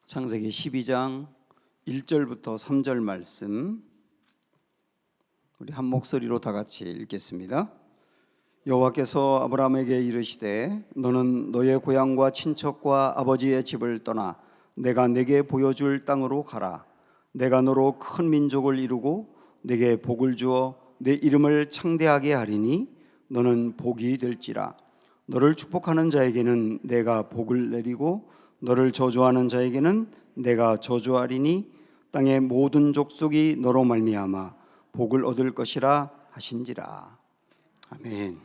창세기 12장 1절부터 3절 말씀 우리 한 목소리로 다 같이 읽겠습니다. 여호와께서 아브라함에게 이르시되 너는 너의 고향과 친척과 아버지의 집을 떠나 내가 네게 보여줄 땅으로 가라. 내가 너로 큰 민족을 이루고 네게 복을 주어 내 이름을 창대하게 하리니 너는 복이 될지라. 너를 축복하는 자에게는 내가 복을 내리고 너를 저주하는 자에게는 내가 저주하리니 땅의 모든 족속이 너로 말미암아 복을 얻을 것이라 하신지라. 아멘.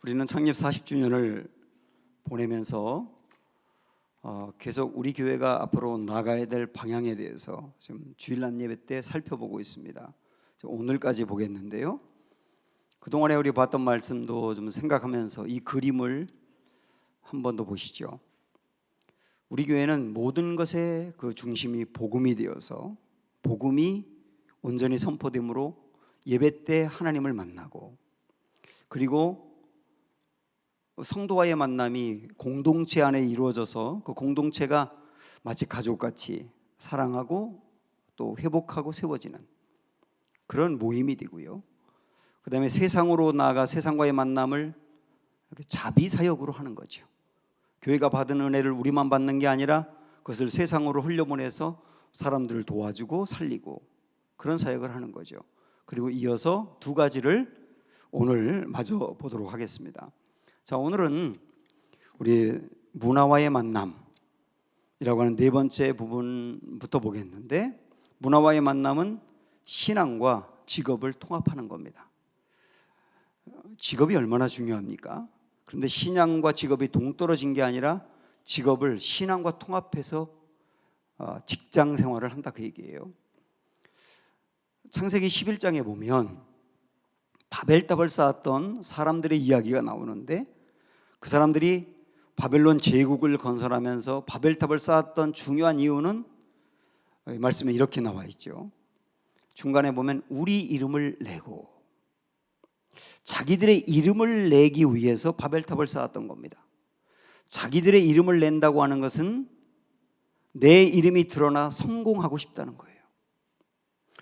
우리는 창립 40주년을 보내면서 계속 우리 교회가 앞으로 나가야 될 방향에 대해서 지금 주일날 예배 때 살펴보고 있습니다. 오늘까지 보겠는데요. 그동안에 우리 봤던 말씀도 좀 생각하면서 이 그림을 한 번 더 보시죠. 우리 교회는 모든 것의 그 중심이 복음이 되어서 복음이 온전히 선포됨으로 예배 때 하나님을 만나고, 그리고 성도와의 만남이 공동체 안에 이루어져서 그 공동체가 마치 가족같이 사랑하고 또 회복하고 세워지는 그런 모임이 되고요. 그 다음에 세상으로 나아가 세상과의 만남을 자비사역으로 하는 거죠. 교회가 받은 은혜를 우리만 받는 게 아니라 그것을 세상으로 흘려보내서 사람들을 도와주고 살리고 그런 사역을 하는 거죠. 그리고 이어서 두 가지를 오늘 마저 보도록 하겠습니다. 자, 오늘은 우리 문화와의 만남이라고 하는 네 번째 부분부터 보겠는데, 문화와의 만남은 신앙과 직업을 통합하는 겁니다. 직업이 얼마나 중요합니까? 그런데 신앙과 직업이 동떨어진 게 아니라 직업을 신앙과 통합해서 직장 생활을 한다, 그 얘기예요. 창세기 11장에 보면 바벨탑을 쌓았던 사람들의 이야기가 나오는데, 그 사람들이 바벨론 제국을 건설하면서 바벨탑을 쌓았던 중요한 이유는 말씀에 이렇게 나와 있죠. 중간에 보면 우리 이름을 내고, 자기들의 이름을 내기 위해서 바벨탑을 쌓았던 겁니다. 자기들의 이름을 낸다고 하는 것은 내 이름이 드러나 성공하고 싶다는 거예요.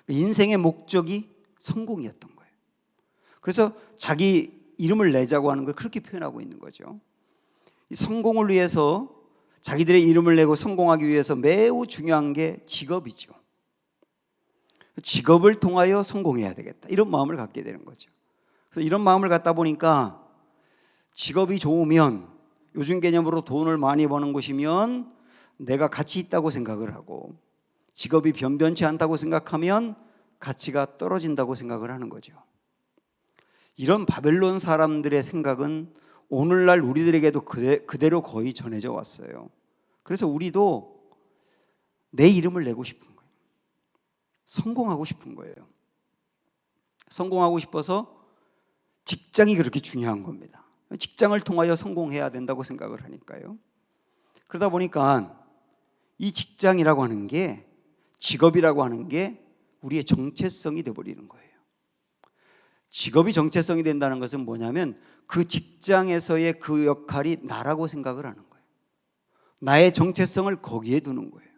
인생의 목적이 성공이었던 거예요. 그래서 자기 이름을 내자고 하는 걸 그렇게 표현하고 있는 거죠. 이 성공을 위해서, 자기들의 이름을 내고 성공하기 위해서 매우 중요한 게 직업이죠. 직업을 통하여 성공해야 되겠다, 이런 마음을 갖게 되는 거죠. 그래서 이런 마음을 갖다 보니까 직업이 좋으면, 요즘 개념으로 돈을 많이 버는 곳이면 내가 가치 있다고 생각을 하고, 직업이 변변치 않다고 생각하면 가치가 떨어진다고 생각을 하는 거죠. 이런 바벨론 사람들의 생각은 오늘날 우리들에게도 그대로 거의 전해져 왔어요. 그래서 우리도 내 이름을 내고 싶은 거예요. 성공하고 싶은 거예요. 성공하고 싶어서 직장이 그렇게 중요한 겁니다. 직장을 통하여 성공해야 된다고 생각을 하니까요. 그러다 보니까 이 직장이라고 하는 게, 직업이라고 하는 게 우리의 정체성이 되어버리는 거예요. 직업이 정체성이 된다는 것은 뭐냐면 그 직장에서의 그 역할이 나라고 생각을 하는 거예요. 나의 정체성을 거기에 두는 거예요.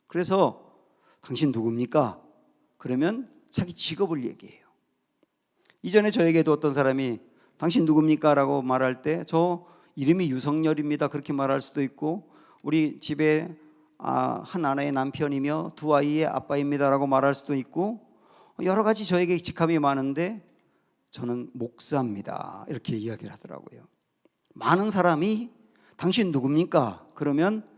그래서 당신 누굽니까? 그러면 자기 직업을 얘기해요. 이전에 저에게도 어떤 사람이 당신 누굽니까? 라고 말할 때 저 이름이 유성열입니다, 그렇게 말할 수도 있고, 우리 집에 한 아내의 남편이며 두 아이의 아빠입니다 라고 말할 수도 있고, 여러 가지 저에게 직함이 많은데 저는 목사입니다, 이렇게 이야기를 하더라고요. 많은 사람이 당신 누굽니까? 그러면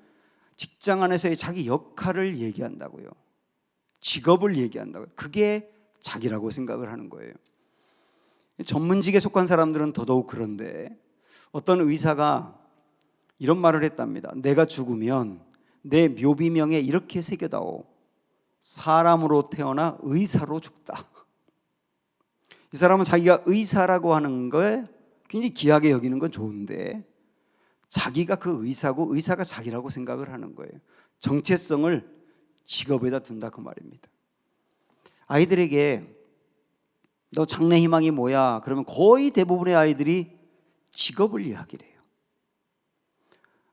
직장 안에서의 자기 역할을 얘기한다고요. 직업을 얘기한다고요. 그게 자기라고 생각을 하는 거예요. 전문직에 속한 사람들은 더더욱 그런데, 어떤 의사가 이런 말을 했답니다. 내가 죽으면 내 묘비명에 이렇게 새겨다오. 사람으로 태어나 의사로 죽다. 이 사람은 자기가 의사라고 하는 거에 굉장히 귀하게 여기는 건 좋은데, 자기가 그 의사고 의사가 자기라고 생각을 하는 거예요. 정체성을 직업에다 둔다, 그 말입니다. 아이들에게 너 장래 희망이 뭐야? 그러면 거의 대부분의 아이들이 직업을 이야기를 해요.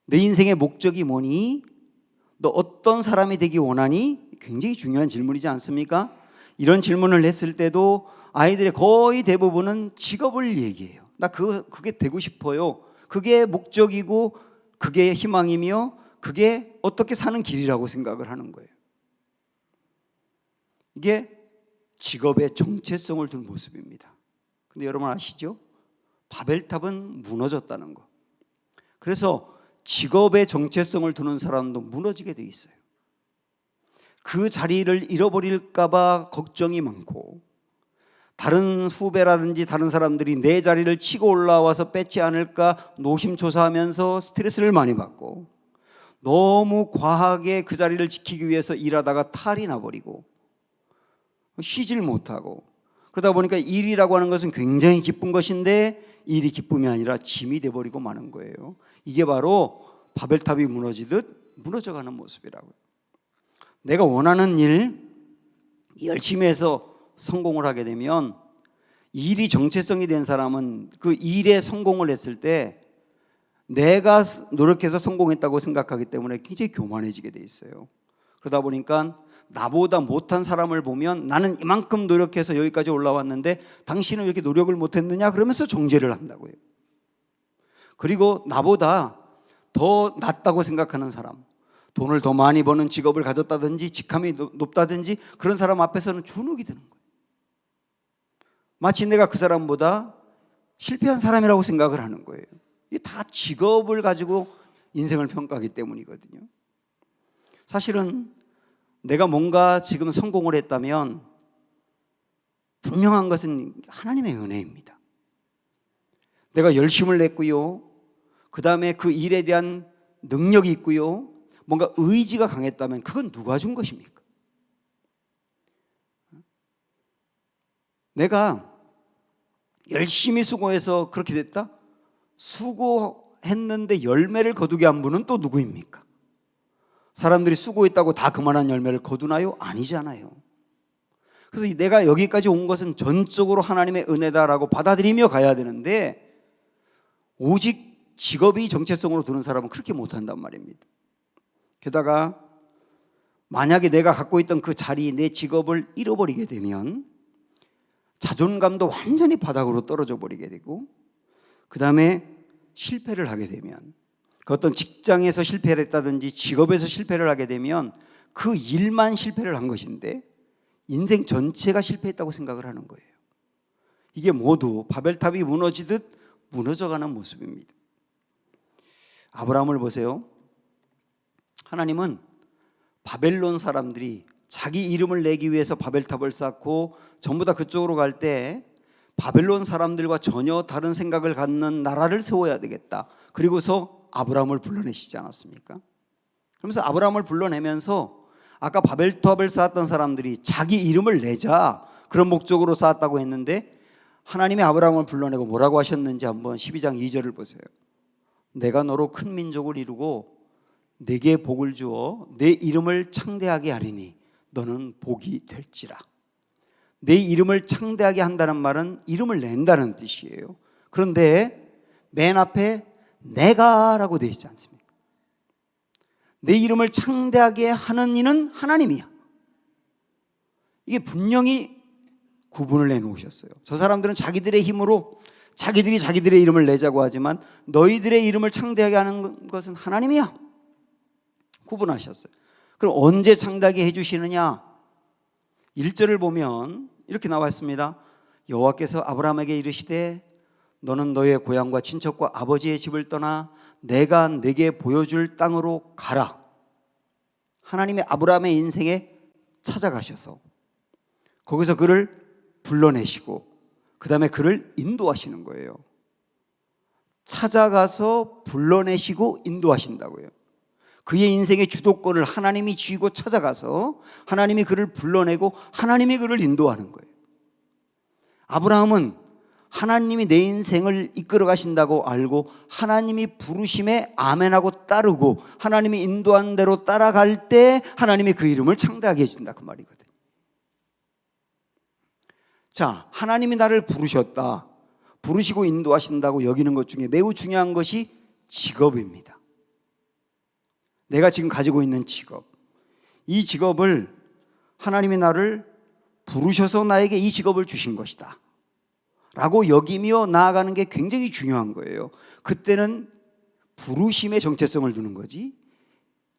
내 인생의 목적이 뭐니? 너 어떤 사람이 되기 원하니? 굉장히 중요한 질문이지 않습니까? 이런 질문을 했을 때도 아이들의 거의 대부분은 직업을 얘기해요. 나 그게 되고 싶어요. 그게 목적이고 그게 희망이며 그게 어떻게 사는 길이라고 생각을 하는 거예요. 이게 직업의 정체성을 둔 모습입니다. 근데 여러분 아시죠? 바벨탑은 무너졌다는 거. 그래서 직업의 정체성을 두는 사람도 무너지게 돼 있어요. 그 자리를 잃어버릴까 봐 걱정이 많고, 다른 후배라든지 다른 사람들이 내 자리를 치고 올라와서 뺏지 않을까 노심초사하면서 스트레스를 많이 받고, 너무 과하게 그 자리를 지키기 위해서 일하다가 탈이 나버리고 쉬질 못하고, 그러다 보니까 일이라고 하는 것은 굉장히 기쁜 것인데 일이 기쁨이 아니라 짐이 돼버리고 마는 거예요. 이게 바로 바벨탑이 무너지듯 무너져가는 모습이라고요. 내가 원하는 일 열심히 해서 성공을 하게 되면, 일이 정체성이 된 사람은 그 일에 성공을 했을 때 내가 노력해서 성공했다고 생각하기 때문에 굉장히 교만해지게 돼 있어요. 그러다 보니까 나보다 못한 사람을 보면 나는 이만큼 노력해서 여기까지 올라왔는데 당신은 왜 이렇게 노력을 못했느냐 그러면서 정죄를 한다고요. 그리고 나보다 더 낫다고 생각하는 사람, 돈을 더 많이 버는 직업을 가졌다든지 직함이 높다든지 그런 사람 앞에서는 주눅이 드는 거예요. 마치 내가 그 사람보다 실패한 사람이라고 생각을 하는 거예요. 이게 다 직업을 가지고 인생을 평가하기 때문이거든요. 사실은 내가 뭔가 지금 성공을 했다면 분명한 것은 하나님의 은혜입니다. 내가 열심을 냈고요, 그 다음에 그 일에 대한 능력이 있고요, 뭔가 의지가 강했다면 그건 누가 준 것입니까? 내가 열심히 수고해서 그렇게 됐다? 수고했는데 열매를 거두게 한 분은 또 누구입니까? 사람들이 수고했다고 다 그만한 열매를 거두나요? 아니잖아요. 그래서 내가 여기까지 온 것은 전적으로 하나님의 은혜다라고 받아들이며 가야 되는데, 오직 직업이 정체성으로 두는 사람은 그렇게 못한단 말입니다. 게다가 만약에 내가 갖고 있던 그 자리, 내 직업을 잃어버리게 되면 자존감도 완전히 바닥으로 떨어져 버리게 되고, 그 다음에 실패를 하게 되면, 그 어떤 직장에서 실패를 했다든지 직업에서 실패를 하게 되면 그 일만 실패를 한 것인데 인생 전체가 실패했다고 생각을 하는 거예요. 이게 모두 바벨탑이 무너지듯 무너져가는 모습입니다. 아브라함을 보세요. 하나님은 바벨론 사람들이 자기 이름을 내기 위해서 바벨탑을 쌓고 전부 다 그쪽으로 갈 때 바벨론 사람들과 전혀 다른 생각을 갖는 나라를 세워야 되겠다. 그리고서 아브라함을 불러내시지 않았습니까? 그러면서 아브라함을 불러내면서 아까 바벨탑을 쌓았던 사람들이 자기 이름을 내자 그런 목적으로 쌓았다고 했는데, 하나님이 아브라함을 불러내고 뭐라고 하셨는지 한번 12장 2절을 보세요. 내가 너로 큰 민족을 이루고 내게 복을 주어 내 이름을 창대하게 하리니 너는 복이 될지라. 내 이름을 창대하게 한다는 말은 이름을 낸다는 뜻이에요. 그런데 맨 앞에 내가라고 되어 있지 않습니까? 내 이름을 창대하게 하는 이는 하나님이야. 이게 분명히 구분을 해놓으셨어요. 저 사람들은 자기들의 힘으로 자기들이 자기들의 이름을 내자고 하지만 너희들의 이름을 창대하게 하는 것은 하나님이야. 구분하셨어요. 그럼 언제 창대하게 해주시느냐? 1절을 보면 이렇게 나와 있습니다. 여호와께서 아브라함에게 이르시되 너는 너의 고향과 친척과 아버지의 집을 떠나 내가 네게 보여줄 땅으로 가라. 하나님이 아브라함의 인생에 찾아가셔서 거기서 그를 불러내시고 그 다음에 그를 인도하시는 거예요. 찾아가서 불러내시고 인도하신다고요. 그의 인생의 주도권을 하나님이 쥐고 찾아가서 하나님이 그를 불러내고 하나님이 그를 인도하는 거예요. 아브라함은 하나님이 내 인생을 이끌어 가신다고 알고 하나님이 부르심에 아멘하고 따르고 하나님이 인도한 대로 따라갈 때 하나님이 그 이름을 창대하게 해준다 그 말이거든요. 자, 하나님이 나를 부르셨다, 부르시고 인도하신다고 여기는 것 중에 매우 중요한 것이 직업입니다. 내가 지금 가지고 있는 직업, 이 직업을 하나님이 나를 부르셔서 나에게 이 직업을 주신 것이다 라고 여기며 나아가는 게 굉장히 중요한 거예요. 그때는 부르심의 정체성을 두는 거지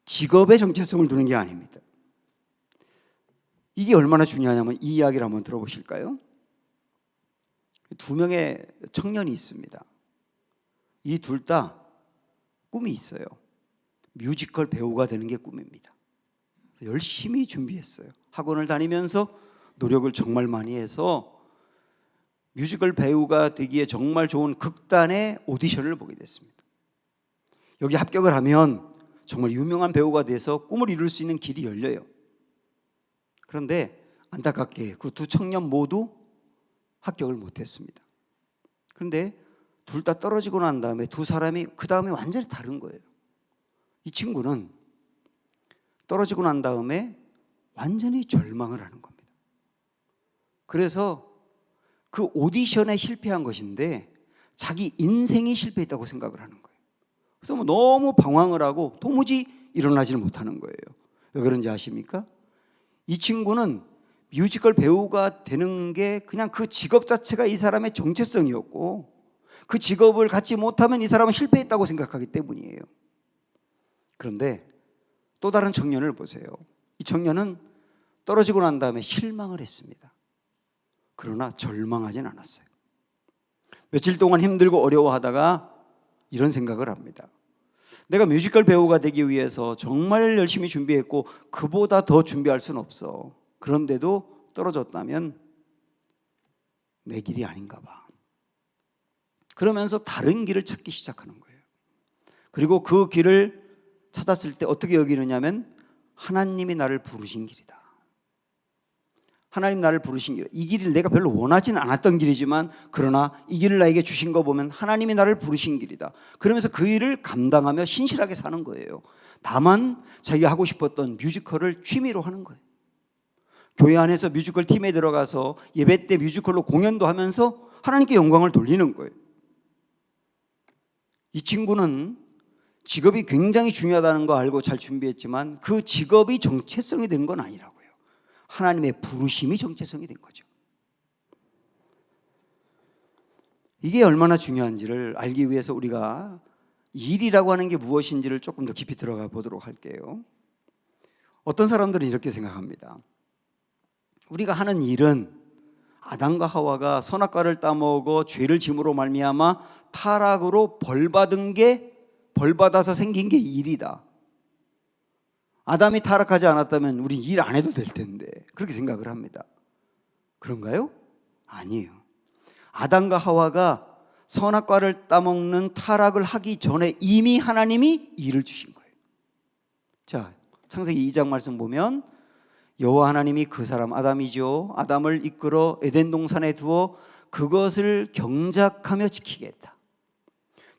직업의 정체성을 두는 게 아닙니다. 이게 얼마나 중요하냐면 이 이야기를 한번 들어보실까요? 두 명의 청년이 있습니다. 이 둘 다 꿈이 있어요. 뮤지컬 배우가 되는 게 꿈입니다. 열심히 준비했어요. 학원을 다니면서 노력을 정말 많이 해서 뮤지컬 배우가 되기에 정말 좋은 극단의 오디션을 보게 됐습니다. 여기 합격을 하면 정말 유명한 배우가 돼서 꿈을 이룰 수 있는 길이 열려요. 그런데 안타깝게 그 두 청년 모두 합격을 못했습니다. 그런데 둘 다 떨어지고 난 다음에 두 사람이 그 다음에 완전히 다른 거예요. 이 친구는 떨어지고 난 다음에 완전히 절망을 하는 겁니다. 그래서 그 오디션에 실패한 것인데 자기 인생이 실패했다고 생각을 하는 거예요. 그래서 너무 방황을 하고 도무지 일어나지를 못하는 거예요. 왜 그런지 아십니까? 이 친구는 뮤지컬 배우가 되는 게 그냥 그 직업 자체가 이 사람의 정체성이었고 그 직업을 갖지 못하면 이 사람은 실패했다고 생각하기 때문이에요. 그런데 또 다른 청년을 보세요. 이 청년은 떨어지고 난 다음에 실망을 했습니다. 그러나 절망하진 않았어요. 며칠 동안 힘들고 어려워하다가 이런 생각을 합니다. 내가 뮤지컬 배우가 되기 위해서 정말 열심히 준비했고 그보다 더 준비할 수는 없어. 그런데도 떨어졌다면 내 길이 아닌가 봐. 그러면서 다른 길을 찾기 시작하는 거예요. 그리고 그 길을 찾았을 때 어떻게 여기느냐면 하나님이 나를 부르신 길이다. 하나님 나를 부르신 길. 이 길을 내가 별로 원하지는 않았던 길이지만 그러나 이 길을 나에게 주신 거 보면 하나님이 나를 부르신 길이다. 그러면서 그 일을 감당하며 신실하게 사는 거예요. 다만 자기가 하고 싶었던 뮤지컬을 취미로 하는 거예요. 교회 안에서 뮤지컬 팀에 들어가서 예배 때 뮤지컬로 공연도 하면서 하나님께 영광을 돌리는 거예요. 이 친구는 직업이 굉장히 중요하다는 거 알고 잘 준비했지만 그 직업이 정체성이 된 건 아니라고요. 하나님의 부르심이 정체성이 된 거죠. 이게 얼마나 중요한지를 알기 위해서 우리가 일이라고 하는 게 무엇인지를 조금 더 깊이 들어가 보도록 할게요. 어떤 사람들은 이렇게 생각합니다. 우리가 하는 일은 아담과 하와가 선악과를 따먹어 죄를 짐으로 말미암아 타락으로 벌받아서 생긴 게 일이다. 아담이 타락하지 않았다면 우리 일 안 해도 될 텐데 그렇게 생각을 합니다. 그런가요? 아니에요. 아담과 하와가 선악과를 따먹는 타락을 하기 전에 이미 하나님이 일을 주신 거예요. 자, 창세기 2장 말씀 보면 여호와 하나님이 그 사람 아담이죠. 아담을 이끌어 에덴 동산에 두어 그것을 경작하며 지키게 했다.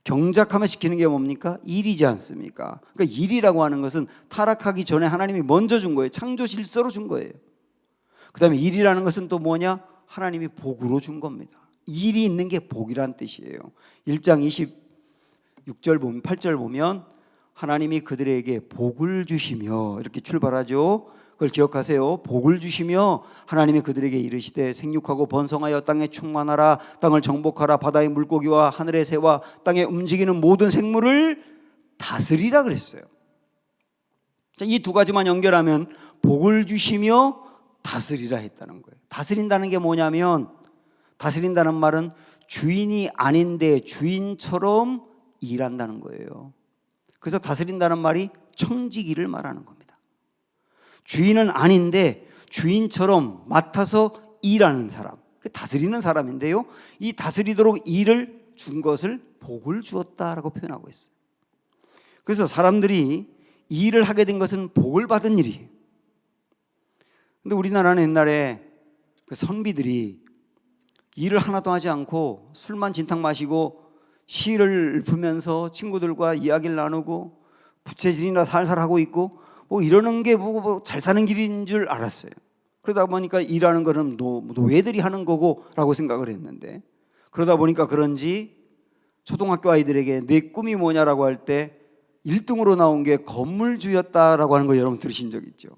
경작하며 지키는 게 뭡니까? 일이지 않습니까? 그러니까 일이라고 하는 것은 타락하기 전에 하나님이 먼저 준 거예요. 창조 질서로 준 거예요. 그 다음에 일이라는 것은 또 뭐냐? 하나님이 복으로 준 겁니다. 일이 있는 게 복이란 뜻이에요. 1장 26절 보면 8절 보면 하나님이 그들에게 복을 주시며 이렇게 출발하죠. 그걸 기억하세요. 복을 주시며 하나님이 그들에게 이르시되 생육하고 번성하여 땅에 충만하라. 땅을 정복하라. 바다의 물고기와 하늘의 새와 땅에 움직이는 모든 생물을 다스리라 그랬어요. 이 두 가지만 연결하면 복을 주시며 다스리라 했다는 거예요. 다스린다는 게 뭐냐면 다스린다는 말은 주인이 아닌데 주인처럼 일한다는 거예요. 그래서 다스린다는 말이 청지기를 말하는 겁니다. 주인은 아닌데 주인처럼 맡아서 일하는 사람, 다스리는 사람인데요. 이 다스리도록 일을 준 것을 복을 주었다라고 표현하고 있어요. 그래서 사람들이 일을 하게 된 것은 복을 받은 일이에요. 근데 우리나라는 옛날에 그 선비들이 일을 하나도 하지 않고 술만 진탕 마시고 시를 읊으면서 친구들과 이야기를 나누고 부채질이나 살살 하고 있고 뭐 이러는 게 뭐 잘 사는 길인 줄 알았어요. 그러다 보니까 일하는 거는 노예들이 하는 거고 라고 생각을 했는데 그러다 보니까 그런지 초등학교 아이들에게 내 꿈이 뭐냐라고 할 때 1등으로 나온 게 건물주였다라고 하는 거 여러분 들으신 적 있죠?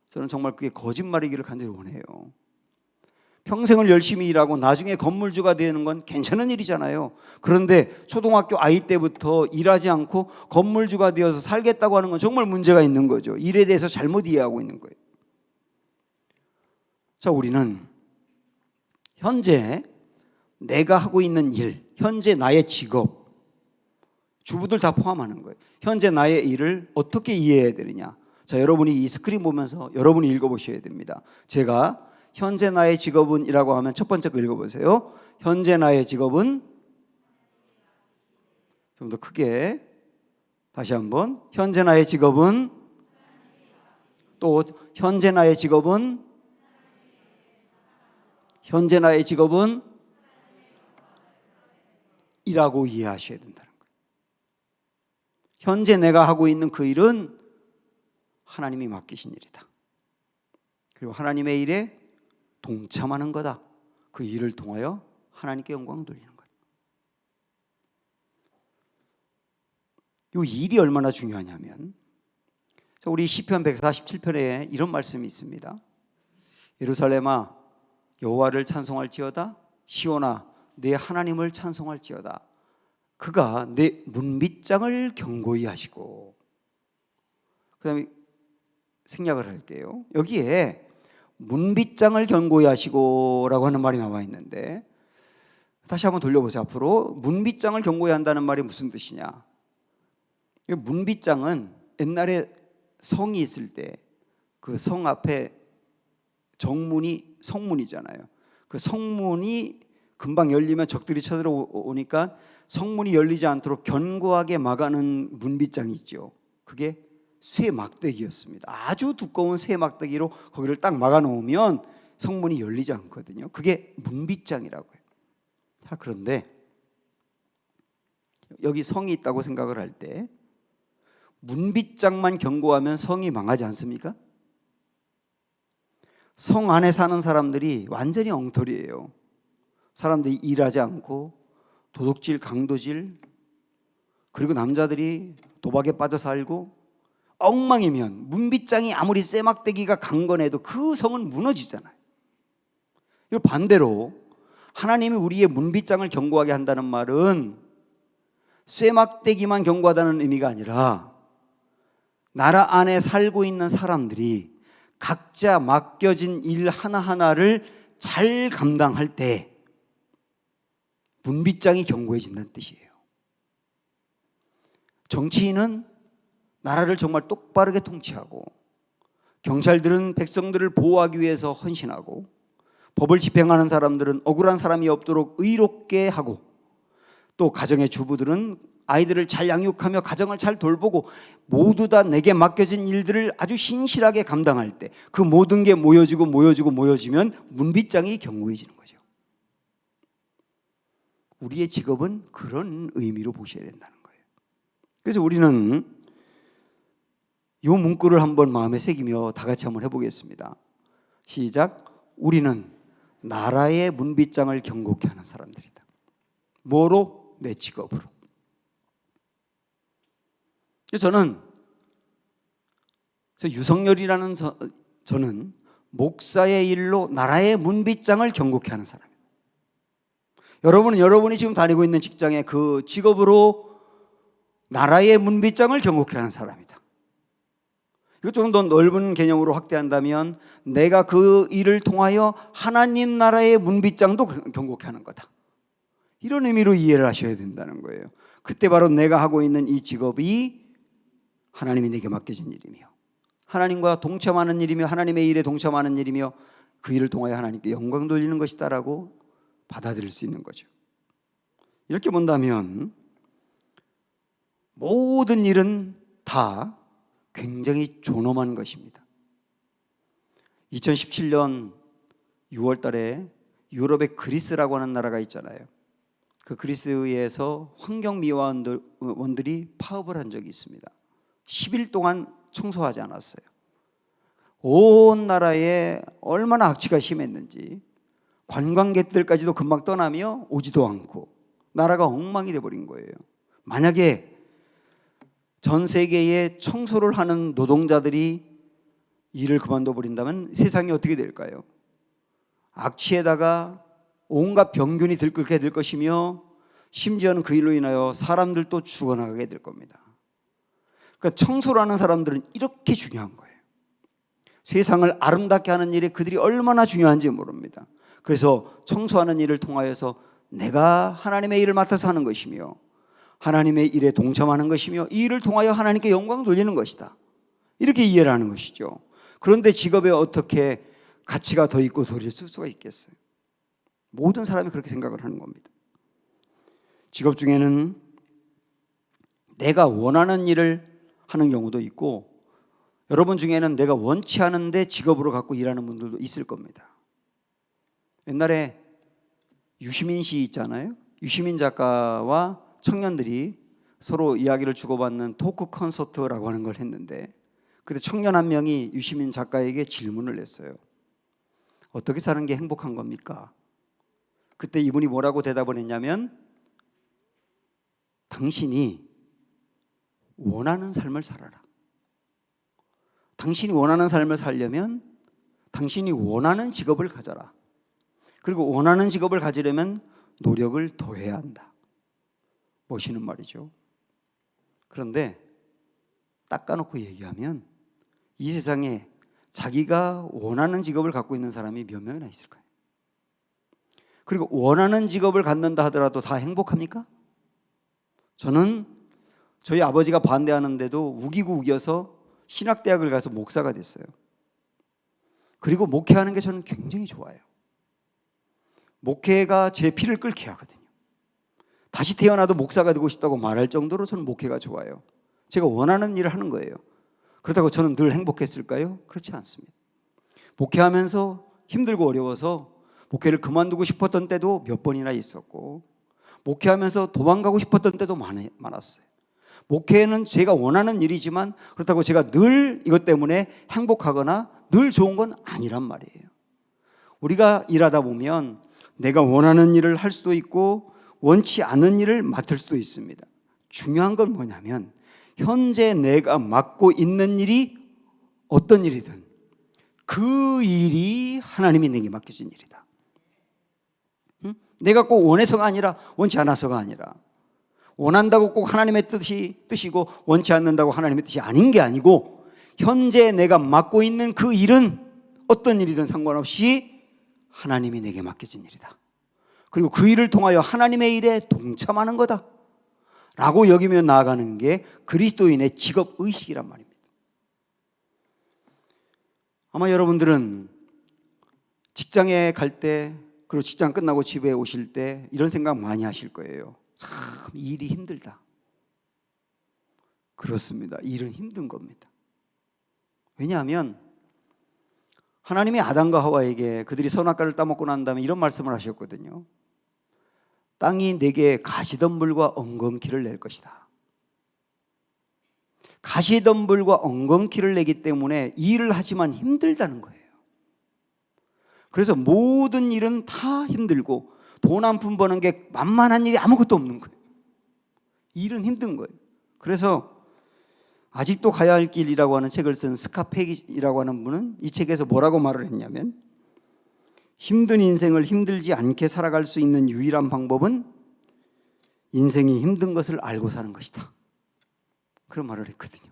저는 정말 그게 거짓말이기를 간절히 원해요. 평생을 열심히 일하고 나중에 건물주가 되는 건 괜찮은 일이잖아요. 그런데 초등학교 아이 때부터 일하지 않고 건물주가 되어서 살겠다고 하는 건 정말 문제가 있는 거죠. 일에 대해서 잘못 이해하고 있는 거예요. 자, 우리는 현재 내가 하고 있는 일, 현재 나의 직업, 주부들 다 포함하는 거예요. 현재 나의 일을 어떻게 이해해야 되느냐. 자, 여러분이 이 스크린 보면서 여러분이 읽어보셔야 됩니다. 제가 현재 나의 직업은 이라고 하면 첫 번째 거 읽어보세요. 현재 나의 직업은, 좀 더 크게 다시 한번, 현재 나의 직업은, 또 현재 나의 직업은, 현재 나의 직업은 이라고 이해하셔야 된다는 거예요. 현재 내가 하고 있는 그 일은 하나님이 맡기신 일이다. 그리고 하나님의 일에 동참하는 거다. 그 일을 통하여 하나님께 영광 돌리는 거다. 이 일이 얼마나 중요하냐면, 우리 시편 147편에 이런 말씀이 있습니다. 예루살렘아 여호와를 찬송할지어다. 시온아 내 하나님을 찬송할지어다. 그가 내 문빗장을 견고히 하시고. 그 다음에 생략을 할게요. 여기에 문빗장을 견고히 하시고 라고 하는 말이 나와 있는데, 다시 한번 돌려보세요. 앞으로 문빗장을 견고히 한다는 말이 무슨 뜻이냐. 문빗장은 옛날에 성이 있을 때 그 성 앞에 정문이 성문이잖아요. 그 성문이 금방 열리면 적들이 쳐들어오니까 성문이 열리지 않도록 견고하게 막아놓은 문빗장이 있죠. 그게 쇠 막대기였습니다. 아주 두꺼운 쇠 막대기로 거기를 딱 막아놓으면 성문이 열리지 않거든요. 그게 문빗장이라고 해요. 자, 그런데 여기 성이 있다고 생각을 할 때 문빗장만 견고하면 성이 망하지 않습니까? 성 안에 사는 사람들이 완전히 엉터리예요. 사람들이 일하지 않고 도둑질, 강도질, 그리고 남자들이 도박에 빠져 살고 엉망이면 문빗장이 아무리 쇠막대기가 강건해도 그 성은 무너지잖아요. 이 반대로 하나님이 우리의 문빗장을 견고하게 한다는 말은 쇠막대기만 견고하다는 의미가 아니라 나라 안에 살고 있는 사람들이 각자 맡겨진 일 하나하나를 잘 감당할 때 문빗장이 견고해진다는 뜻이에요. 정치인은 나라를 정말 똑바르게 통치하고, 경찰들은 백성들을 보호하기 위해서 헌신하고, 법을 집행하는 사람들은 억울한 사람이 없도록 의롭게 하고, 또 가정의 주부들은 아이들을 잘 양육하며 가정을 잘 돌보고, 모두 다 내게 맡겨진 일들을 아주 신실하게 감당할 때 그 모든 게 모여지면 문빗장이 견고해지는 거죠. 우리의 직업은 그런 의미로 보셔야 된다는 거예요. 그래서 우리는 이 문구를 한번 마음에 새기며 다 같이 한번 해보겠습니다. 시작. 우리는 나라의 문빗장을 견고케 하는 사람들이다. 뭐로? 내 직업으로. 저는 유성열이라는 저는 목사의 일로 나라의 문빗장을 견고케 하는 사람입니다. 여러분은 여러분이 지금 다니고 있는 직장의 그 직업으로 나라의 문빗장을 견고케 하는 사람이다. 이거 좀 더 넓은 개념으로 확대한다면 내가 그 일을 통하여 하나님 나라의 문빗장도 견고케 하는 거다. 이런 의미로 이해를 하셔야 된다는 거예요. 그때 바로 내가 하고 있는 이 직업이 하나님이 내게 맡겨진 일이며, 하나님과 동참하는 일이며, 하나님의 일에 동참하는 일이며, 그 일을 통하여 하나님께 영광 돌리는 것이다라고 받아들일 수 있는 거죠. 이렇게 본다면 모든 일은 다 굉장히 존엄한 것입니다. 2017년 6월 달에 유럽의 그리스라고 하는 나라가 있잖아요. 그 그리스에서 환경미화원들이 파업을 한 적이 있습니다. 10일 동안 청소하지 않았어요. 온 나라에 얼마나 악취가 심했는지, 관광객들까지도 금방 떠나며 오지도 않고 나라가 엉망이 돼버린 거예요. 만약에 전 세계에 청소를 하는 노동자들이 일을 그만둬 버린다면 세상이 어떻게 될까요? 악취에다가 온갖 병균이 들끓게 될 것이며 심지어는 그 일로 인하여 사람들도 죽어나가게 될 겁니다. 그러니까 청소를 하는 사람들은 이렇게 중요한 거예요. 세상을 아름답게 하는 일에 그들이 얼마나 중요한지 모릅니다. 그래서 청소하는 일을 통하여서 내가 하나님의 일을 맡아서 하는 것이며 하나님의 일에 동참하는 것이며 이 일을 통하여 하나님께 영광을 돌리는 것이다, 이렇게 이해를 하는 것이죠. 그런데 직업에 어떻게 가치가 더 있고 덜 있을 수가 있겠어요? 모든 사람이 그렇게 생각을 하는 겁니다. 직업 중에는 내가 원하는 일을 하는 경우도 있고, 여러분 중에는 내가 원치 않은데 직업으로 갖고 일하는 분들도 있을 겁니다. 옛날에 유시민 씨 있잖아요. 유시민 작가와 청년들이 서로 이야기를 주고받는 토크 콘서트라고 하는 걸 했는데, 그때 청년 한 명이 유시민 작가에게 질문을 했어요. 어떻게 사는 게 행복한 겁니까? 그때 이분이 뭐라고 대답을 했냐면, 당신이 원하는 삶을 살아라. 당신이 원하는 삶을 살려면 당신이 원하는 직업을 가져라. 그리고 원하는 직업을 가지려면 노력을 더해야 한다. 멋있는 말이죠. 그런데 딱 까놓고 얘기하면 이 세상에 자기가 원하는 직업을 갖고 있는 사람이 몇 명이나 있을까요? 그리고 원하는 직업을 갖는다 하더라도 다 행복합니까? 저는 저희 아버지가 반대하는데도 우기고 우겨서 신학대학을 가서 목사가 됐어요. 그리고 목회하는 게 저는 굉장히 좋아요. 목회가 제 피를 끓게 하거든요. 다시 태어나도 목사가 되고 싶다고 말할 정도로 저는 목회가 좋아요. 제가 원하는 일을 하는 거예요. 그렇다고 저는 늘 행복했을까요? 그렇지 않습니다. 목회하면서 힘들고 어려워서 목회를 그만두고 싶었던 때도 몇 번이나 있었고, 목회하면서 도망가고 싶었던 때도 많았어요. 목회는 제가 원하는 일이지만 그렇다고 제가 늘 이것 때문에 행복하거나 늘 좋은 건 아니란 말이에요. 우리가 일하다 보면 내가 원하는 일을 할 수도 있고 원치 않는 일을 맡을 수도 있습니다. 중요한 건 뭐냐면 현재 내가 맡고 있는 일이 어떤 일이든 그 일이 하나님이 내게 맡겨진 일이다. 내가 꼭 원해서가 아니라 원치 않아서가 아니라, 원한다고 꼭 하나님의 뜻이고 원치 않는다고 하나님의 뜻이 아닌 게 아니고, 현재 내가 맡고 있는 그 일은 어떤 일이든 상관없이 하나님이 내게 맡겨진 일이다. 그리고 그 일을 통하여 하나님의 일에 동참하는 거다 라고 여기며 나아가는 게 그리스도인의 직업의식이란 말입니다. 아마 여러분들은 직장에 갈 때, 그리고 직장 끝나고 집에 오실 때 이런 생각 많이 하실 거예요. 참 일이 힘들다. 그렇습니다. 일은 힘든 겁니다. 왜냐하면 하나님이 아담과 하와에게 그들이 선악과를 따먹고 난 다음에 이런 말씀을 하셨거든요. 땅이 내게 가시덤불과 엉겅퀴를 낼 것이다. 가시덤불과 엉겅퀴를 내기 때문에 일을 하지만 힘들다는 거예요. 그래서 모든 일은 다 힘들고 돈 한 푼 버는 게 만만한 일이 아무것도 없는 거예요. 일은 힘든 거예요. 그래서 아직도 가야 할 길이라고 하는 책을 쓴 스카페이라고 하는 분은 이 책에서 뭐라고 말을 했냐면, 힘든 인생을 힘들지 않게 살아갈 수 있는 유일한 방법은 인생이 힘든 것을 알고 사는 것이다. 그런 말을 했거든요.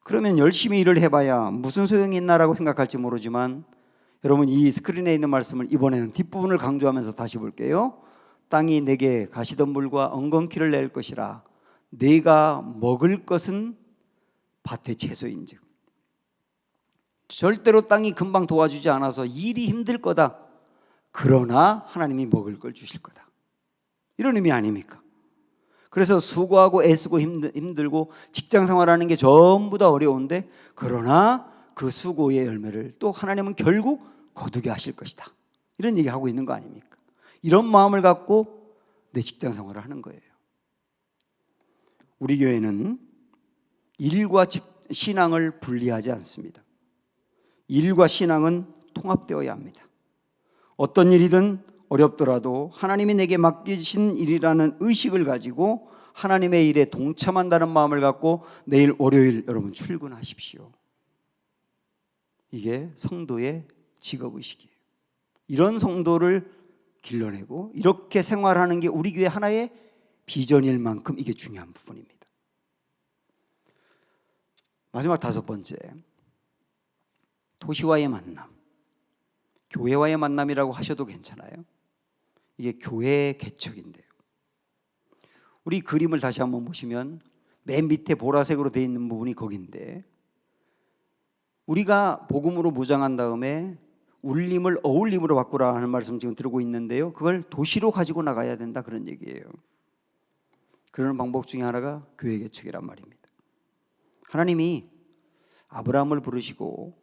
그러면 열심히 일을 해봐야 무슨 소용이 있나라고 생각할지 모르지만, 여러분 이 스크린에 있는 말씀을 이번에는 뒷부분을 강조하면서 다시 볼게요. 땅이 내게 가시덤불과 엉겅퀴를 낼 것이라. 내가 먹을 것은 밭의 채소인즉. 절대로 땅이 금방 도와주지 않아서 일이 힘들 거다. 그러나 하나님이 먹을 걸 주실 거다. 이런 의미 아닙니까? 그래서 수고하고 애쓰고 힘들고 직장 생활하는 게 전부 다 어려운데, 그러나 그 수고의 열매를 또 하나님은 결국 거두게 하실 것이다. 이런 얘기하고 있는 거 아닙니까? 이런 마음을 갖고 내 직장 생활을 하는 거예요. 우리 교회는 일과 신앙을 분리하지 않습니다. 일과 신앙은 통합되어야 합니다. 어떤 일이든 어렵더라도 하나님이 내게 맡기신 일이라는 의식을 가지고 하나님의 일에 동참한다는 마음을 갖고 내일 월요일 여러분 출근하십시오. 이게 성도의 직업의식이에요. 이런 성도를 길러내고 이렇게 생활하는 게 우리 교회 하나의 비전일 만큼 이게 중요한 부분입니다. 마지막 5번째, 도시와의 만남, 교회와의 만남이라고 하셔도 괜찮아요. 이게 교회 개척인데요. 우리 그림을 다시 한번 보시면 맨 밑에 보라색으로 되어 있는 부분이 거긴데, 우리가 복음으로 무장한 다음에 울림을 어울림으로 바꾸라 하는 말씀 지금 들고 있는데요, 그걸 도시로 가지고 나가야 된다 그런 얘기예요. 그러는 방법 중에 하나가 교회 개척이란 말입니다. 하나님이 아브라함을 부르시고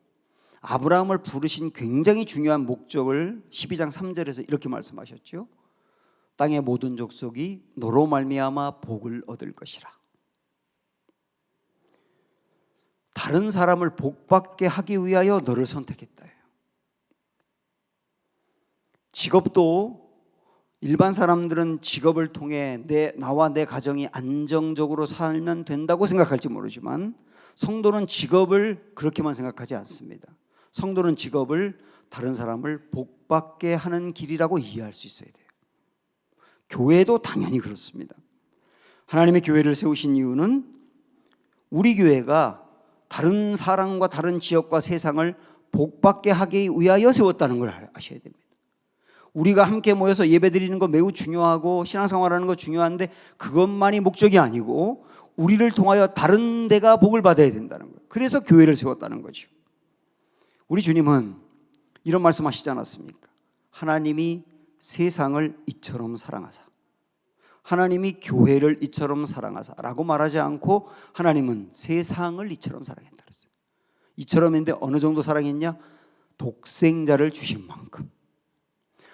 아브라함을 부르신 굉장히 중요한 목적을 12장 3절에서 이렇게 말씀하셨죠. 땅의 모든 족속이 너로 말미암아 복을 얻을 것이라. 다른 사람을 복받게 하기 위하여 너를 선택했다. 직업도 일반 사람들은 직업을 통해 나와 내 가정이 안정적으로 살면 된다고 생각할지 모르지만, 성도는 직업을 그렇게만 생각하지 않습니다. 성도는 직업을 다른 사람을 복받게 하는 길이라고 이해할 수 있어야 돼요. 교회도 당연히 그렇습니다. 하나님의 교회를 세우신 이유는 우리 교회가 다른 사람과 다른 지역과 세상을 복받게 하기 위하여 세웠다는 걸 아셔야 됩니다. 우리가 함께 모여서 예배드리는 거 매우 중요하고 신앙생활하는 거 중요한데 그것만이 목적이 아니고 우리를 통하여 다른 데가 복을 받아야 된다는 거예요. 그래서 교회를 세웠다는 거죠. 우리 주님은 이런 말씀하시지 않았습니까? 하나님이 세상을 이처럼 사랑하사, 하나님이 교회를 이처럼 사랑하사 라고 말하지 않고 하나님은 세상을 이처럼 사랑했다 그랬어요. 이처럼인데 어느 정도 사랑했냐? 독생자를 주신 만큼,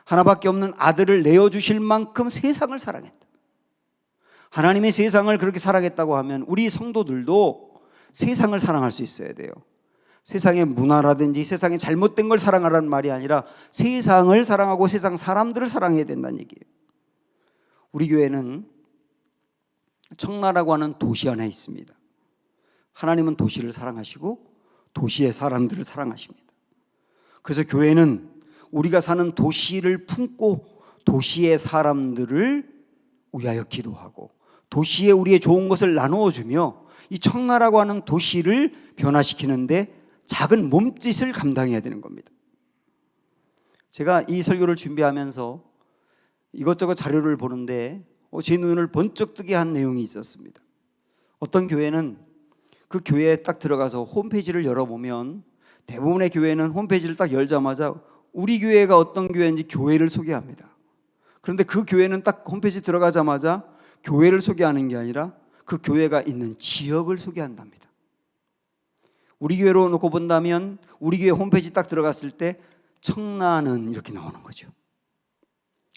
하나밖에 없는 아들을 내어주실 만큼 세상을 사랑했다. 하나님의 세상을 그렇게 사랑했다고 하면 우리 성도들도 세상을 사랑할 수 있어야 돼요. 세상의 문화라든지 세상의 잘못된 걸 사랑하라는 말이 아니라 세상을 사랑하고 세상 사람들을 사랑해야 된다는 얘기예요. 우리 교회는 청라라고 하는 도시 안에 있습니다. 하나님은 도시를 사랑하시고 도시의 사람들을 사랑하십니다. 그래서 교회는 우리가 사는 도시를 품고 도시의 사람들을 위하여 기도하고 도시에 우리의 좋은 것을 나누어 주며 이 청라라고 하는 도시를 변화시키는데 작은 몸짓을 감당해야 되는 겁니다. 제가 이 설교를 준비하면서 이것저것 자료를 보는데 제 눈을 번쩍 뜨게 한 내용이 있었습니다. 어떤 교회는 그 교회에 딱 들어가서 홈페이지를 열어보면 대부분의 교회는 홈페이지를 딱 열자마자 우리 교회가 어떤 교회인지 교회를 소개합니다. 그런데 그 교회는 딱 홈페이지 들어가자마자 교회를 소개하는 게 아니라 그 교회가 있는 지역을 소개한답니다. 우리 교회로 놓고 본다면 우리 교회 홈페이지 딱 들어갔을 때 청라는 이렇게 나오는 거죠.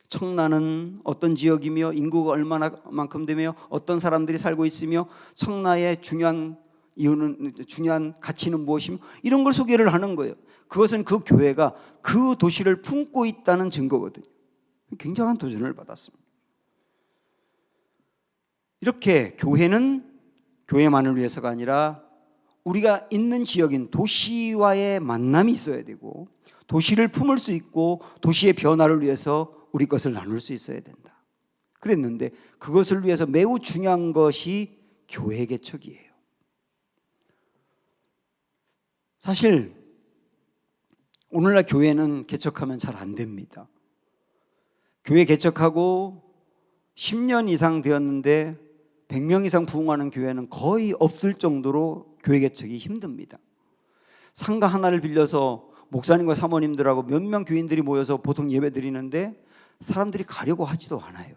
청라는 어떤 지역이며 인구가 얼마나만큼 되며 어떤 사람들이 살고 있으며 청라의 중요한 이유는, 중요한 가치는 무엇이며 이런 걸 소개를 하는 거예요. 그것은 그 교회가 그 도시를 품고 있다는 증거거든요. 굉장한 도전을 받았습니다. 이렇게 교회는 교회만을 위해서가 아니라 우리가 있는 지역인 도시와의 만남이 있어야 되고 도시를 품을 수 있고 도시의 변화를 위해서 우리 것을 나눌 수 있어야 된다. 그랬는데 그것을 위해서 매우 중요한 것이 교회 개척이에요. 사실 오늘날 교회는 개척하면 잘 안 됩니다. 교회 개척하고 10년 이상 되었는데 100명 이상 부흥하는 교회는 거의 없을 정도로 교회 개척이 힘듭니다. 상가 하나를 빌려서 목사님과 사모님들하고 몇 명 교인들이 모여서 보통 예배 드리는데 사람들이 가려고 하지도 않아요.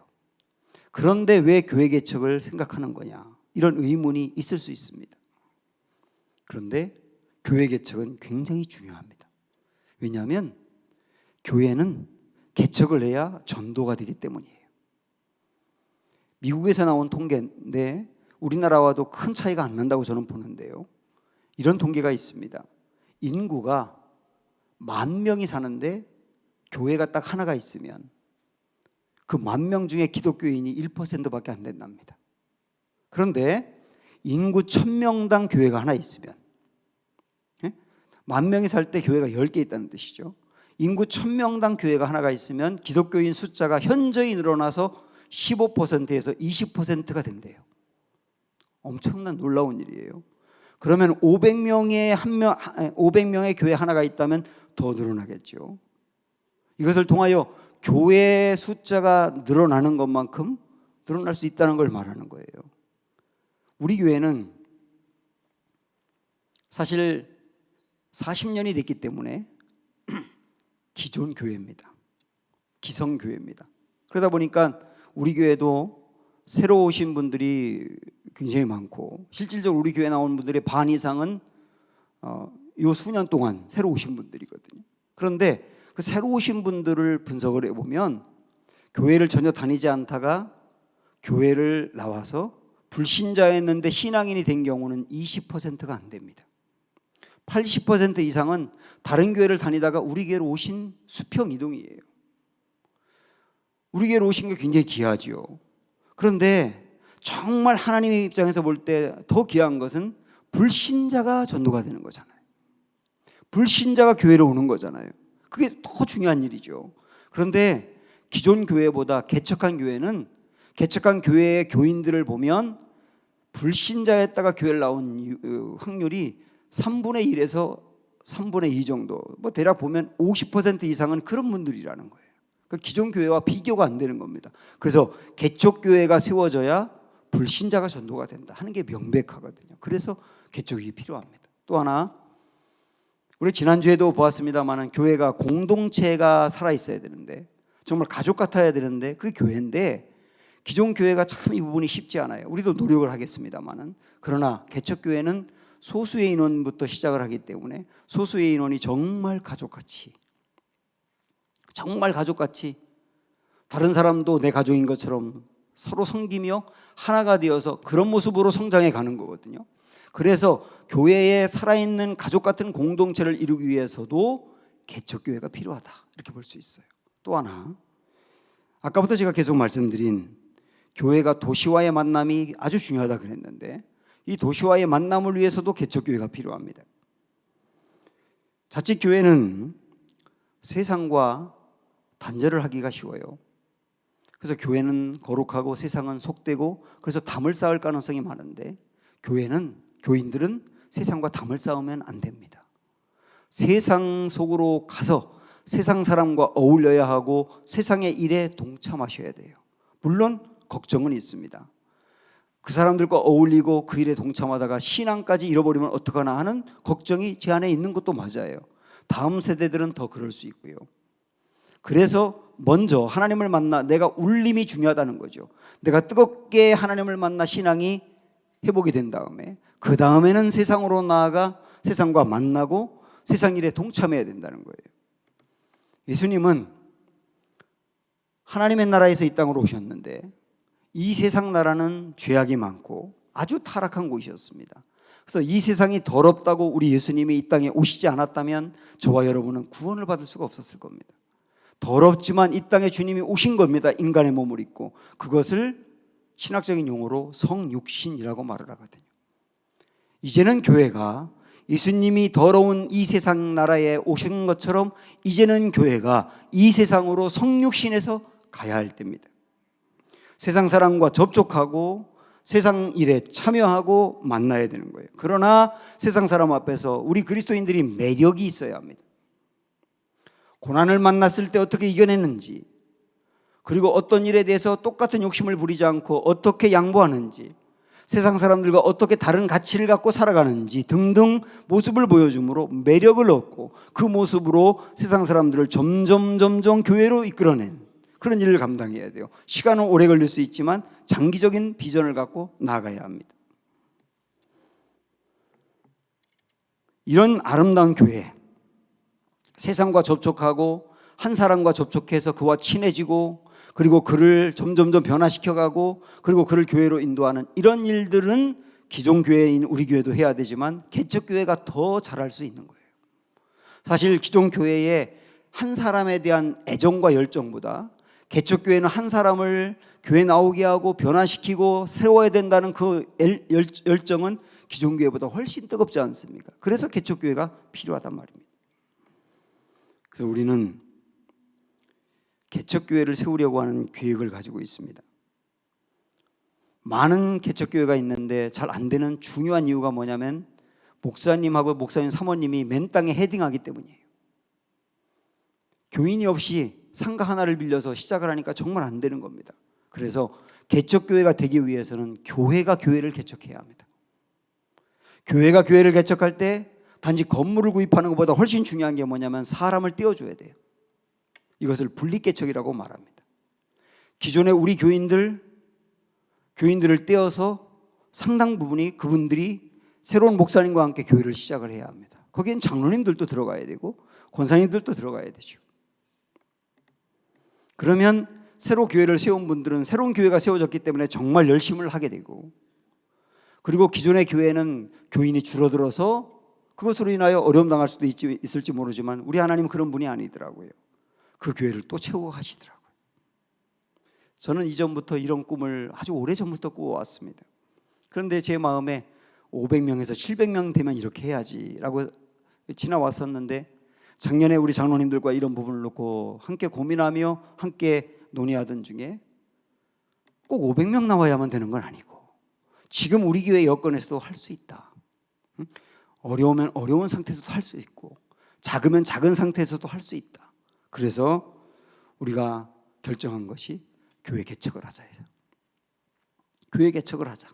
그런데 왜 교회 개척을 생각하는 거냐, 이런 의문이 있을 수 있습니다. 그런데 교회 개척은 굉장히 중요합니다. 왜냐하면 교회는 개척을 해야 전도가 되기 때문이에요. 미국에서 나온 통계인데 우리나라와도 큰 차이가 안 난다고 저는 보는데요, 이런 통계가 있습니다. 인구가 10,000명이 사는데 교회가 딱 하나가 있으면 그 10,000명 중에 기독교인이 1%밖에 안 된답니다. 그런데 인구 1000명당 교회가 하나 있으면, 10,000명이 살 때 교회가 10개 있다는 뜻이죠. 인구 1000명당 교회가 하나가 있으면 기독교인 숫자가 현저히 늘어나서 15%에서 20%가 된대요. 엄청난 놀라운 일이에요. 그러면 500명의 교회 하나가 있다면 더 늘어나겠죠. 이것을 통하여 교회 숫자가 늘어나는 것만큼 늘어날 수 있다는 걸 말하는 거예요. 우리 교회는 사실 40년이 됐기 때문에 기존 교회입니다. 기성교회입니다. 그러다 보니까 우리 교회도 새로 오신 분들이 굉장히 많고, 실질적으로 우리 교회 나온 분들의 반 이상은 요 수년 동안 새로 오신 분들이거든요. 그런데 그 새로 오신 분들을 분석을 해보면 교회를 전혀 다니지 않다가 교회를 나와서 불신자였는데 신앙인이 된 경우는 20%가 안 됩니다. 80% 이상은 다른 교회를 다니다가 우리 교회로 오신 수평 이동이에요. 우리 교회로 오신 게 굉장히 귀하지요. 그런데 정말 하나님의 입장에서 볼 때 더 귀한 것은 불신자가 전도가 되는 거잖아요. 불신자가 교회로 오는 거잖아요. 그게 더 중요한 일이죠. 그런데 기존 교회보다 개척한 교회는, 개척한 교회의 교인들을 보면 불신자였다가 교회를 나온 확률이 3분의 1에서 3분의 2 정도, 뭐 대략 보면 50% 이상은 그런 분들이라는 거예요. 그러니까 기존 교회와 비교가 안 되는 겁니다. 그래서 개척교회가 세워져야 불신자가 전도가 된다 하는 게 명백하거든요. 그래서 개척이 필요합니다. 또 하나, 우리 지난주에도 보았습니다만 교회가 공동체가 살아있어야 되는데, 정말 가족 같아야 되는데 그게 교회인데, 기존 교회가 참 이 부분이 쉽지 않아요. 우리도 노력을 하겠습니다만은, 그러나 개척교회는 소수의 인원부터 시작을 하기 때문에 소수의 인원이 정말 가족같이 다른 사람도 내 가족인 것처럼 서로 섬기며 하나가 되어서 그런 모습으로 성장해 가는 거거든요. 그래서 교회에 살아있는 가족 같은 공동체를 이루기 위해서도 개척교회가 필요하다, 이렇게 볼 수 있어요. 또 하나, 아까부터 제가 계속 말씀드린 교회가 도시와의 만남이 아주 중요하다 그랬는데, 이 도시와의 만남을 위해서도 개척교회가 필요합니다. 자칫교회는 세상과 단절을 하기가 쉬워요. 그래서 교회는 거룩하고 세상은 속되고, 그래서 담을 쌓을 가능성이 많은데, 교인들은 세상과 담을 쌓으면 안 됩니다. 세상 속으로 가서 세상 사람과 어울려야 하고 세상의 일에 동참하셔야 돼요. 물론 걱정은 있습니다. 그 사람들과 어울리고 그 일에 동참하다가 신앙까지 잃어버리면 어떡하나 하는 걱정이 제 안에 있는 것도 맞아요. 다음 세대들은 더 그럴 수 있고요. 그래서 먼저 하나님을 만나, 내가 울림이 중요하다는 거죠. 내가 뜨겁게 하나님을 만나 신앙이 회복이 된 다음에, 그 다음에는 세상으로 나아가 세상과 만나고 세상 일에 동참해야 된다는 거예요. 예수님은 하나님의 나라에서 이 땅으로 오셨는데, 이 세상 나라는 죄악이 많고 아주 타락한 곳이었습니다. 그래서 이 세상이 더럽다고 우리 예수님이 이 땅에 오시지 않았다면 저와 여러분은 구원을 받을 수가 없었을 겁니다. 더럽지만 이 땅에 주님이 오신 겁니다. 인간의 몸을 입고. 그것을 신학적인 용어로 성육신이라고 말을 하거든요. 이제는 교회가 예수님이 더러운 이 세상 나라에 오신 것처럼, 이제는 교회가 이 세상으로 성육신해서 가야 할 때입니다. 세상 사람과 접촉하고 세상 일에 참여하고 만나야 되는 거예요. 그러나 세상 사람 앞에서 우리 그리스도인들이 매력이 있어야 합니다. 고난을 만났을 때 어떻게 이겨냈는지, 그리고 어떤 일에 대해서 똑같은 욕심을 부리지 않고 어떻게 양보하는지, 세상 사람들과 어떻게 다른 가치를 갖고 살아가는지 등등 모습을 보여줌으로 매력을 얻고, 그 모습으로 세상 사람들을 점점 교회로 이끌어낸 그런 일을 감당해야 돼요. 시간은 오래 걸릴 수 있지만 장기적인 비전을 갖고 나아가야 합니다. 이런 아름다운 교회, 세상과 접촉하고 한 사람과 접촉해서 그와 친해지고, 그리고 그를 점점 변화시켜가고, 그리고 그를 교회로 인도하는 이런 일들은 기존 교회인 우리 교회도 해야 되지만 개척교회가 더 잘할 수 있는 거예요. 사실 기존 교회에 한 사람에 대한 애정과 열정보다 개척교회는 한 사람을 교회 나오게 하고 변화시키고 세워야 된다는 그 열정은 기존 교회보다 훨씬 뜨겁지 않습니까? 그래서 개척교회가 필요하단 말입니다. 그래서 우리는 개척교회를 세우려고 하는 계획을 가지고 있습니다. 많은 개척교회가 있는데 잘 안 되는 중요한 이유가 뭐냐면 목사님하고 목사님 사모님이 맨 땅에 헤딩하기 때문이에요. 교인이 없이 상가 하나를 빌려서 시작을 하니까 정말 안 되는 겁니다. 그래서 개척교회가 되기 위해서는 교회가 교회를 개척해야 합니다. 교회가 교회를 개척할 때 단지 건물을 구입하는 것보다 훨씬 중요한 게 뭐냐면 사람을 떼어줘야 돼요. 이것을 분립개척이라고 말합니다. 기존에 우리 교인들을 떼어서 상당 부분이 그분들이 새로운 목사님과 함께 교회를 시작을 해야 합니다. 거기엔 장로님들도 들어가야 되고 권사님들도 들어가야 되죠. 그러면 새로 교회를 세운 분들은 새로운 교회가 세워졌기 때문에 정말 열심을 하게 되고, 그리고 기존의 교회는 교인이 줄어들어서 그것으로 인하여 어려움 당할 수도 있을지 모르지만 우리 하나님은 그런 분이 아니더라고요. 그 교회를 또 채우고 가시더라고요. 저는 이전부터 이런 꿈을 아주 오래전부터 꾸어왔습니다. 그런데 제 마음에 500명에서 700명 되면 이렇게 해야지라고 지나왔었는데, 작년에 우리 장로님들과 이런 부분을 놓고 함께 고민하며 함께 논의하던 중에 꼭 500명 나와야만 되는 건 아니고 지금 우리 교회 여건에서도 할 수 있다. 어려우면 어려운 상태에서도 할 수 있고 작으면 작은 상태에서도 할 수 있다. 그래서 우리가 결정한 것이 교회 개척을 하자예요. 교회 개척을 하자.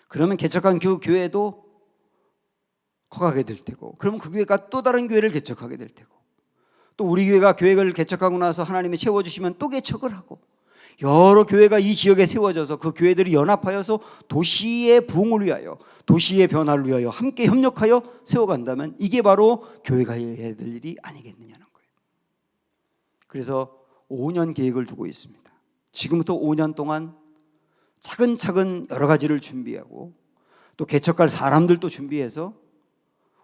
그러면 개척한 그 교회도 커가게 될 테고, 그러면 그 교회가 또 다른 교회를 개척하게 될 테고, 또 우리 교회가 교회를 개척하고 나서 하나님이 채워주시면 또 개척을 하고, 여러 교회가 이 지역에 세워져서 그 교회들이 연합하여서 도시의 부흥을 위하여, 도시의 변화를 위하여 함께 협력하여 세워간다면 이게 바로 교회가 해야 될 일이 아니겠느냐는 거예요. 그래서 5년 계획을 두고 있습니다. 지금부터 5년 동안 차근차근 여러 가지를 준비하고 또 개척할 사람들도 준비해서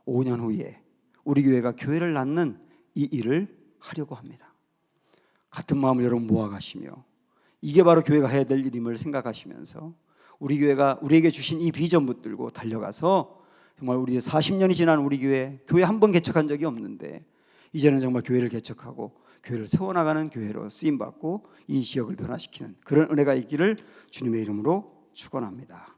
5년 후에 우리 교회가 교회를 낳는 이 일을 하려고 합니다. 같은 마음을 여러분 모아가시며 이게 바로 교회가 해야 될 일임을 생각하시면서 우리 교회가 우리에게 주신 이 비전 붙들고 달려가서 정말 우리 40년이 지난 우리 교회 한 번 개척한 적이 없는데 이제는 정말 교회를 개척하고 교회를 세워나가는 교회로 쓰임받고 이 지역을 변화시키는 그런 은혜가 있기를 주님의 이름으로 축원합니다.